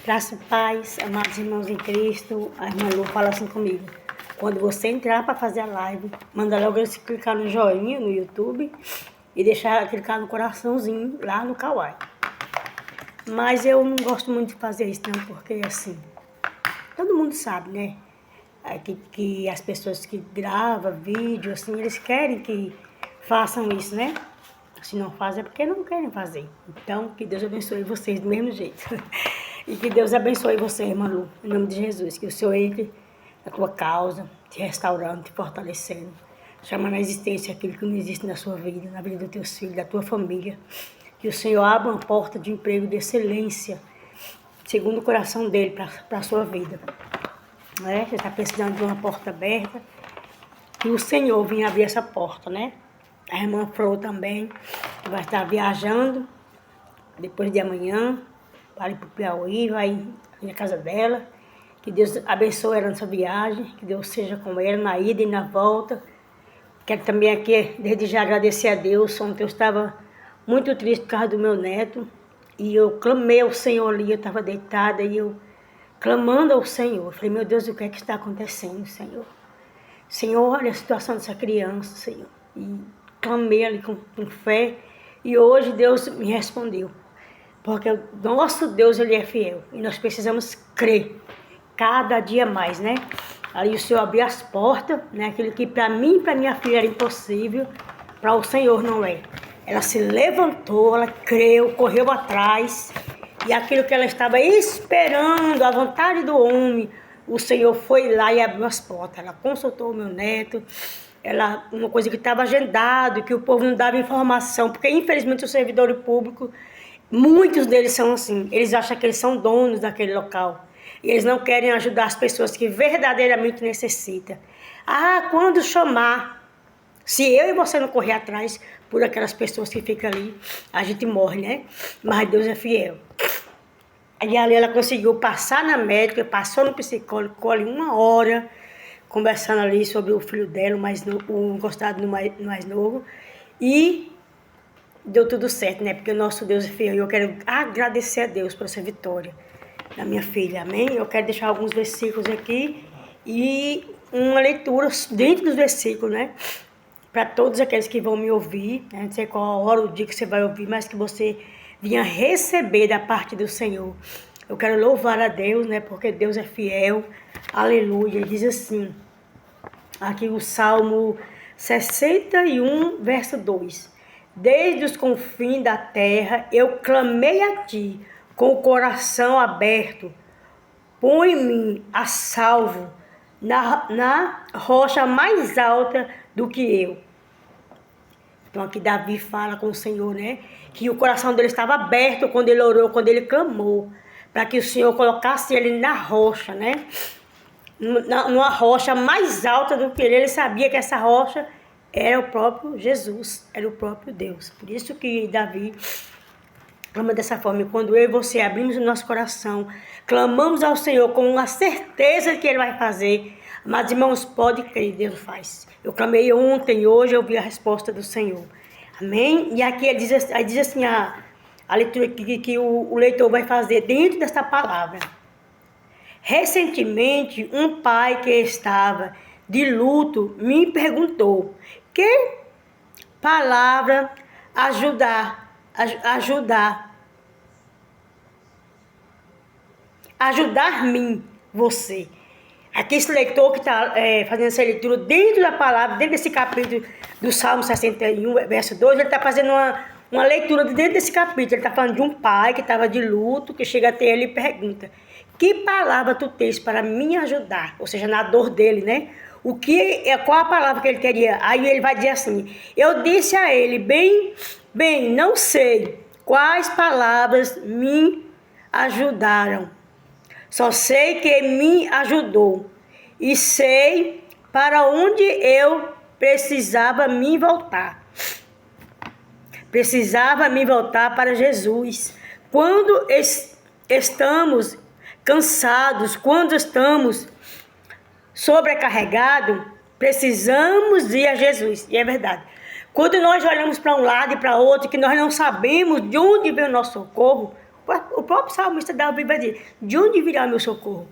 Graça e paz, amados irmãos em Cristo. A irmã Lu fala assim comigo: quando você entrar para fazer a live, manda logo você clicar no joinha no YouTube e deixar clicar no coraçãozinho lá no Kawaii. Mas eu não gosto muito de fazer isso não, porque assim, todo mundo sabe, né? Que as pessoas que gravam vídeo, assim, eles querem que façam isso, né? Se não fazem é porque não querem fazer. Então, que Deus abençoe vocês do mesmo jeito. E que Deus abençoe você, irmã Lu, em nome de Jesus. Que o Senhor entre na tua causa, te restaurando, te fortalecendo, chamando à existência aquilo que não existe na sua vida, na vida dos teus filhos, da tua família. Que o Senhor abra uma porta de emprego de excelência, segundo o coração dele, para a sua vida. Né? Você está precisando de uma porta aberta, que o Senhor venha abrir essa porta, né? A irmã Flor também, que vai estar viajando depois de amanhã, para ir para o Piauí, vai na casa dela. Que Deus abençoe ela nessa viagem, que Deus seja com ela na ida e na volta. Quero também aqui, desde já, agradecer a Deus. Ontem eu estava muito triste por causa do meu neto, e eu clamei ao Senhor ali, eu estava deitada, e eu clamando ao Senhor. Falei, meu Deus, o que é que está acontecendo, Senhor? Senhor, olha a situação dessa criança, Senhor. E clamei ali com fé, e hoje Deus me respondeu. Porque o nosso Deus, Ele é fiel, e nós precisamos crer cada dia mais, né? Ali o Senhor abriu as portas, né? Aquilo que para mim e para minha filha era impossível, para o Senhor não é. Ela se levantou, ela creu, correu atrás, e aquilo que ela estava esperando, a vontade do homem, o Senhor foi lá e abriu as portas. Ela consultou o meu neto, uma coisa que estava agendado, que o povo não dava informação, porque infelizmente o servidor público, muitos deles são assim, eles acham que eles são donos daquele local, e eles não querem ajudar as pessoas que verdadeiramente necessitam. Quando chamar, se eu e você não correr atrás por aquelas pessoas que ficam ali, a gente morre, né? Mas Deus é fiel. E ali ela conseguiu passar na médica, passou no psicólogo, ficou ali 1 hora, conversando ali sobre o filho dela, o encostado no mais novo, e deu tudo certo, né? Porque o nosso Deus é fiel. E eu quero agradecer a Deus por essa vitória da minha filha, amém? Eu quero deixar alguns versículos aqui e uma leitura dentro dos versículos, né? Para todos aqueles que vão me ouvir, né? Não sei qual a hora, o dia que você vai ouvir, mas que você venha receber da parte do Senhor. Eu quero louvar a Deus, né? Porque Deus é fiel. Aleluia. Diz assim, aqui o Salmo 61, verso 2. Desde os confins da terra eu clamei a ti com o coração aberto. Põe-me a salvo na rocha mais alta do que eu. Então aqui Davi fala com o Senhor, né? Que o coração dele estava aberto quando ele orou, quando ele clamou, para que o Senhor colocasse ele na rocha, né? Numa rocha mais alta do que ele. Ele sabia que essa rocha era o próprio Jesus, era o próprio Deus. Por isso que Davi clama dessa forma. E quando eu e você abrimos o nosso coração, clamamos ao Senhor com a certeza que Ele vai fazer, mas irmãos, pode crer, Deus faz. Eu clamei ontem e hoje eu vi a resposta do Senhor. Amém? E aqui diz assim a leitura que o leitor vai fazer dentro dessa palavra. Recentemente, um pai que estava de luto me perguntou: que palavra ajudar-me você? Aqui esse leitor que está fazendo essa leitura dentro da palavra, dentro desse capítulo do Salmo 61, verso 2, ele está fazendo uma leitura dentro desse capítulo. Ele está falando de um pai que estava de luto, que chega até ele e pergunta: que palavra tu tens para me ajudar? Ou seja, na dor dele, né? Qual a palavra que ele queria? Aí ele vai dizer assim: eu disse a ele, bem, não sei quais palavras me ajudaram. Só sei que me ajudou e sei para onde eu precisava me voltar. Precisava me voltar para Jesus. Quando estamos cansados, quando estamos sobrecarregados, precisamos ir a Jesus. E é verdade. Quando nós olhamos para um lado e para outro, que nós não sabemos de onde vem o nosso socorro, O próprio salmista Davi vai dizer, de onde virá o meu socorro?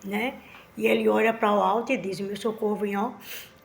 Né? E ele olha para o alto e diz, o meu socorro vem, ó,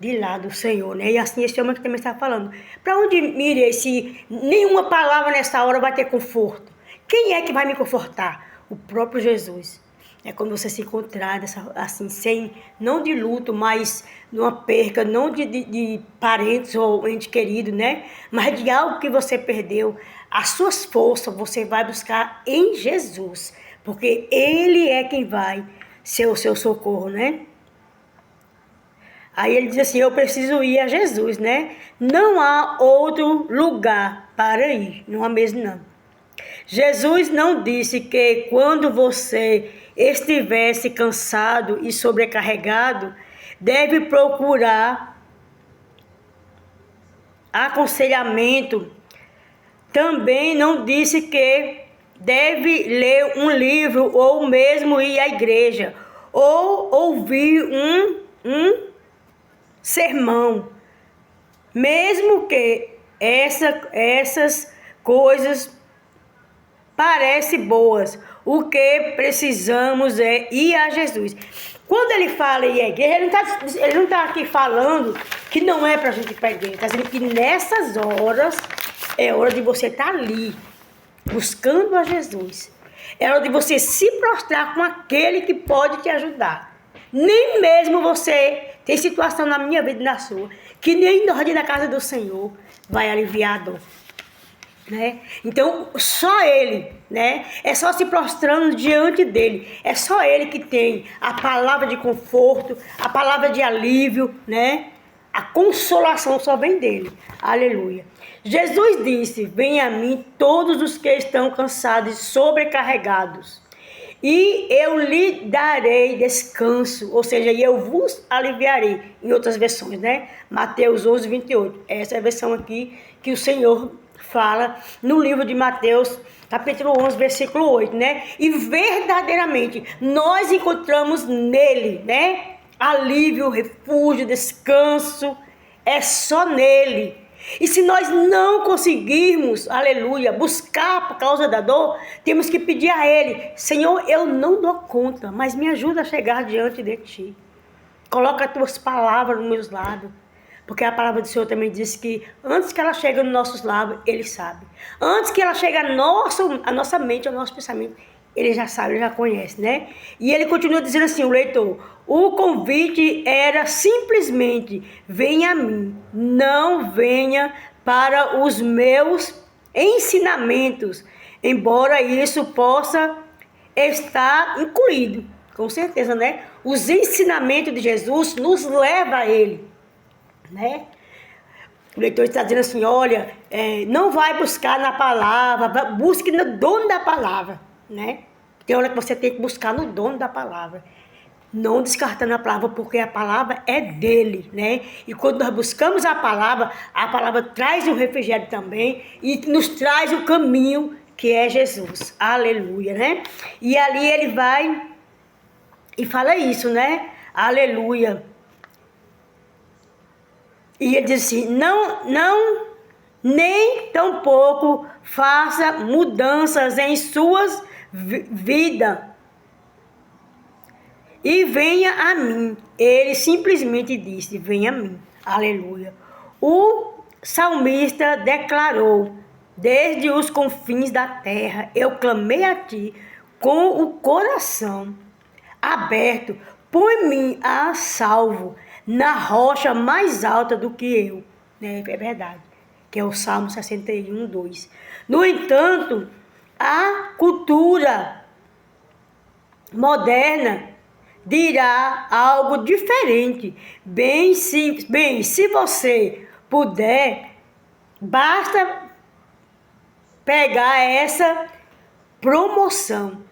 de lá do Senhor, né? E assim esse homem que também está falando. Para onde irei se nenhuma palavra nessa hora vai ter conforto? Quem é que vai me confortar? O próprio Jesus. É quando você se encontrar assim, sem, não de luto, mas numa perca, não de parentes ou ente querido, né? Mas de algo que você perdeu. As suas forças você vai buscar em Jesus. Porque Ele é quem vai ser o seu socorro, né? Aí ele diz assim, eu preciso ir a Jesus, né? Não há outro lugar para ir, não há mesmo não. Jesus não disse que quando você estivesse cansado e sobrecarregado, deve procurar aconselhamento. Também não disse que deve ler um livro ou mesmo ir à igreja ou ouvir um sermão. Mesmo que essas coisas parecem boas, o que precisamos é ir a Jesus. Quando ele fala em igreja, ele não tá aqui falando que não é para a gente ir para a igreja. Está dizendo que nessas horas é hora de você estar ali, buscando a Jesus. É hora de você se prostrar com aquele que pode te ajudar. Nem mesmo você tem situação na minha vida e na sua, que nem na ordem da casa do Senhor vai aliviar a dor. Né? Então, só Ele, né? É só se prostrando diante dEle. É só Ele que tem a palavra de conforto, a palavra de alívio, né? A consolação só vem dEle. Aleluia. Jesus disse, venha a mim todos os que estão cansados e sobrecarregados, e eu lhe darei descanso, ou seja, eu vos aliviarei, em outras versões, né? Mateus 11, 28. Essa é a versão aqui que o Senhor fala no livro de Mateus, capítulo 11, versículo 8, né? E verdadeiramente nós encontramos nele, né? Alívio, refúgio, descanso, é só nele. E se nós não conseguirmos, aleluia, buscar por causa da dor, temos que pedir a Ele, Senhor, eu não dou conta, mas me ajuda a chegar diante de Ti. Coloca as Tuas palavras nos meus lábios. Porque a palavra do Senhor também diz que antes que ela chegue nos nossos lábios, Ele sabe. Antes que ela chegue à nossa mente, ao nosso pensamento, Ele já sabe, Ele já conhece, né? E Ele continua dizendo assim, o leitor, o convite era simplesmente, venha a mim, não venha para os meus ensinamentos, embora isso possa estar incluído, com certeza, né? Os ensinamentos de Jesus nos levam a Ele. Né? O leitor está dizendo assim, olha, não vai buscar na palavra, busque no dono da palavra, né? Tem hora que você tem que buscar no dono da palavra, não descartando a palavra, porque a palavra é dele, né? E quando nós buscamos a palavra traz um refrigério também e nos traz o caminho que é Jesus, aleluia, né? E ali ele vai e fala isso, né? Aleluia. E ele diz assim, não, nem tampouco faça mudanças em suas vidas. E venha a mim. Ele simplesmente disse, venha a mim. Aleluia. O salmista declarou, desde os confins da terra, eu clamei a ti com o coração aberto, põe-me a salvo na rocha mais alta do que eu, né? É verdade, que é o Salmo 61, 2. No entanto, a cultura moderna dirá algo diferente. Se você puder, basta pegar essa promoção,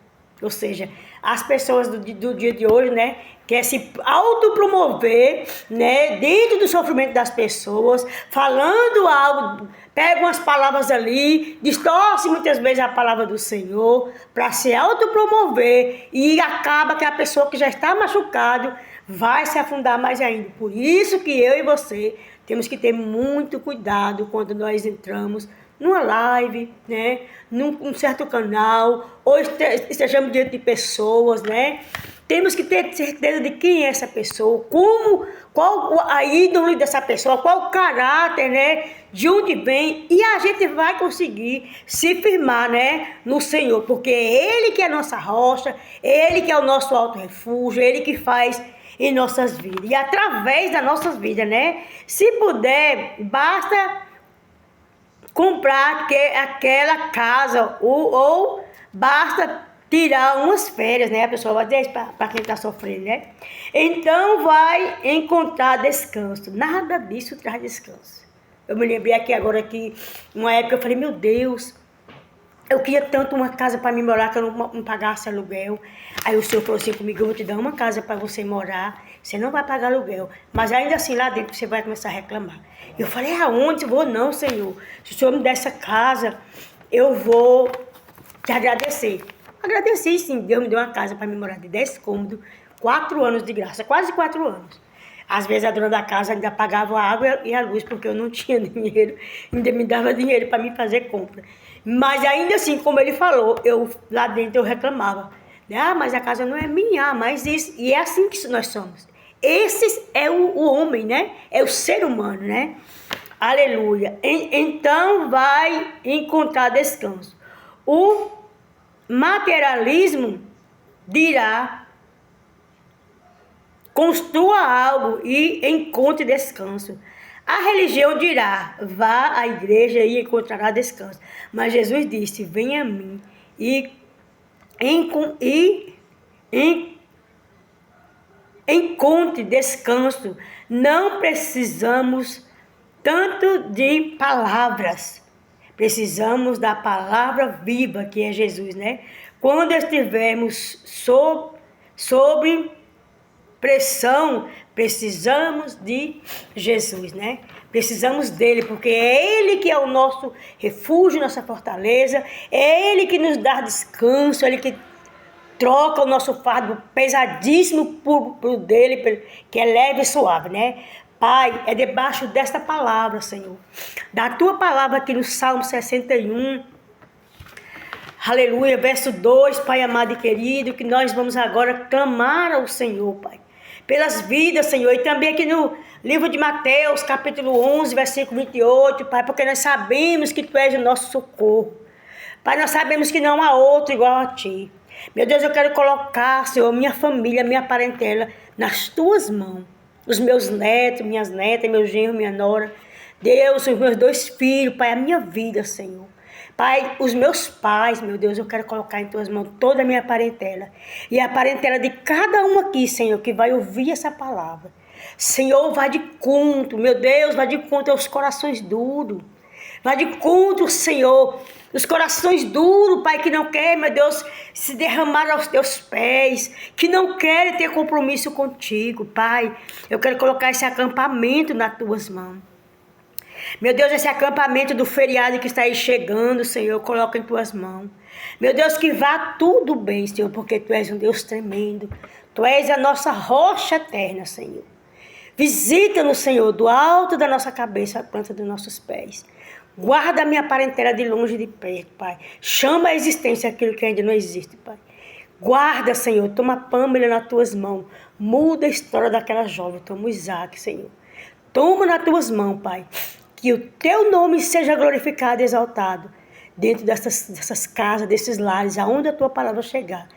ou seja, as pessoas do dia de hoje, né, quer se autopromover, né, dentro do sofrimento das pessoas, falando algo, pega umas palavras ali, distorce muitas vezes a palavra do Senhor, para se autopromover, e acaba que a pessoa que já está machucada vai se afundar mais ainda. Por isso que eu e você temos que ter muito cuidado quando nós entramos numa live, né? Num certo canal, ou estejamos diante de pessoas, né? Temos que ter certeza de quem é essa pessoa, qual a índole dessa pessoa, qual o caráter, né? De onde vem, e a gente vai conseguir se firmar, né? No Senhor, porque é Ele que é a nossa rocha, é Ele que é o nosso alto refúgio, é Ele que faz em nossas vidas, e através das nossas vidas, né? Se puder, basta comprar aquela casa, ou basta tirar umas férias, né? A pessoa vai dizer para quem está sofrendo, né? Então vai encontrar descanso. Nada disso traz descanso. Eu me lembrei aqui agora que, uma época, eu falei, meu Deus, eu queria tanto uma casa para mim morar, que eu não pagasse aluguel. Aí o Senhor falou assim comigo, eu vou te dar uma casa para você morar, você não vai pagar aluguel, mas ainda assim lá dentro você vai começar a reclamar. Eu falei, aonde? Eu vou não, Senhor. Se o Senhor me der essa casa, eu vou te agradecer. Agradeci sim, Deus me deu uma casa para mim morar de 10 cômodos, 4 anos de graça, quase 4 anos. Às vezes a dona da casa ainda pagava a água e a luz, porque eu não tinha dinheiro, ainda me dava dinheiro para mim fazer compra. Mas ainda assim, como ele falou, lá dentro eu reclamava. Ah, mas a casa não é minha, mas isso. E é assim que nós somos. Esse é o homem, né? É o ser humano, né? Aleluia. Então vai encontrar descanso. O materialismo dirá: construa algo e encontre descanso. A religião dirá: vá à igreja e encontrará descanso. Mas Jesus disse: venha a mim e encontre descanso. Não precisamos tanto de palavras. Precisamos da palavra viva, que é Jesus, né? Quando estivermos sobre pressão, precisamos de Jesus, né? Precisamos dele, porque é ele que é o nosso refúgio, nossa fortaleza, é ele que nos dá descanso, é ele que troca o nosso fardo pesadíssimo por dele, que é leve e suave, né? Pai, é debaixo desta palavra, Senhor, da tua palavra aqui no Salmo 61, aleluia, verso 2, Pai amado e querido, que nós vamos agora clamar ao Senhor, Pai, pelas vidas, Senhor, e também aqui no livro de Mateus, capítulo 11, versículo 28, Pai, porque nós sabemos que Tu és o nosso socorro. Pai, nós sabemos que não há outro igual a Ti. Meu Deus, eu quero colocar, Senhor, minha família, minha parentela nas Tuas mãos. Os meus netos, minhas netas, meu genro, minha nora. Deus, os meus 2 filhos, Pai, a minha vida, Senhor. Pai, os meus pais, meu Deus, eu quero colocar em Tuas mãos toda a minha parentela. E a parentela de cada um aqui, Senhor, que vai ouvir essa palavra. Senhor, vai de conto, meu Deus, vai de conto aos corações duros. Vai de conto, Senhor, os corações duros, Pai, que não querem, meu Deus, se derramar aos Teus pés, que não querem ter compromisso contigo, Pai. Eu quero colocar esse acampamento nas Tuas mãos. Meu Deus, esse acampamento do feriado que está aí chegando, Senhor, eu coloco em Tuas mãos. Meu Deus, que vá tudo bem, Senhor, porque Tu és um Deus tremendo. Tu és a nossa rocha eterna, Senhor. Visita-nos, Senhor, do alto da nossa cabeça à planta dos nossos pés. Guarda a minha parentela de longe e de perto, Pai. Chama a existência aquilo que ainda não existe, Pai. Guarda, Senhor. Toma a Pâmela nas Tuas mãos. Muda a história daquela jovem. Toma o Isaac, Senhor. Toma nas Tuas mãos, Pai. Que o Teu nome seja glorificado e exaltado dentro dessas casas, desses lares, aonde a Tua palavra chegar.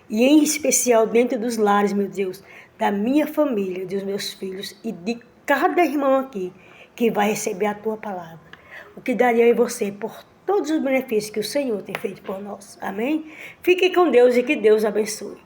E em especial dentro dos lares, meu Deus, da minha família, dos meus filhos e de cada irmão aqui que vai receber a Tua palavra. O que daria eu e você por todos os benefícios que o Senhor tem feito por nós. Amém? Fique com Deus e que Deus abençoe.